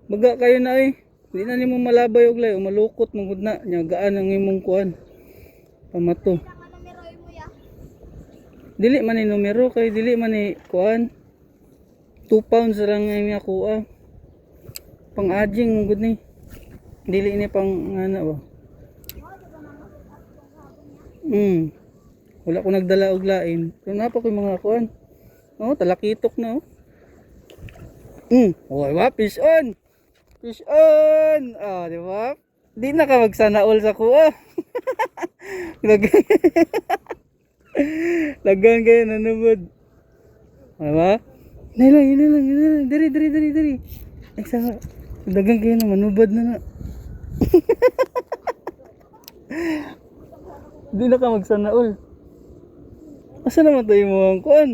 Baga kayo na eh. Di na nimo malabay og layo, malukot mangud na nya gaan ang imong kuan. Pamato. Dili man ni numero kay dili man ni kuan. 2 pounds lang ang nakuha. Pang-aging mangud ni. Dili ni pang ana ba. Wala ko nagdala og lain. Pero napa ko mga kuan. Oh, talakitok na oh. Oh, diba? Fish on. Fish on. Ah, di ba? Di na ka magsana all sa kuha. Lagan kayo nanubod. Diba? Inilang. Diri. Ay, sa dagan kayo na manubad na na. Di na ka magsana all. Asa naman tayo mo ang kuhan?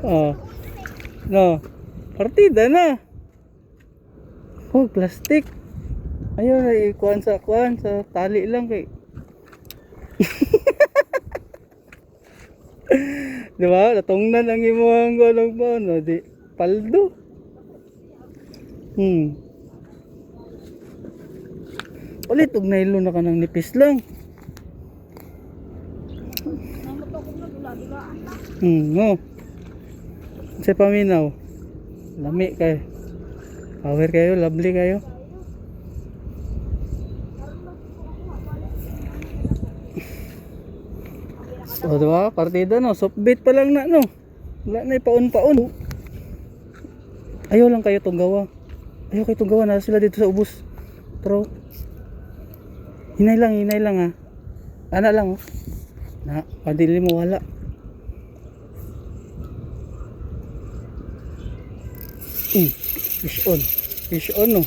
Ah. No. Partida na. Oh, plastic. Ayaw na ikuan sa tali lang kay. Diba? Natungnan ang imuhang golong ba? No, di. Paldo. Ulit, og nailo na ka ng nipis lang. No. Sa paminaw. Lami kayo. Power kayo, lovely kayo. So, diba? Partida no. Soft bait pa lang na no. Wala na ipaon-paon. Ayaw lang kayo itong gawa. Ayaw kayo itong gawa. Nasa sila dito sa ubos. Pero hinay lang ha. Ana lang oh. Na, padili mo wala. Fish on no.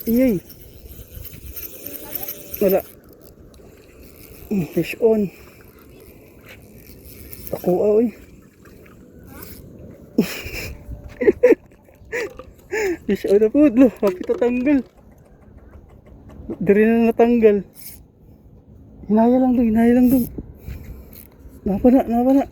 Iyay. Wala. Fish on. Ako oy. Fish on na po. Kapit tatanggal. Dari na natanggal. Hinaya lang dun. Napa na.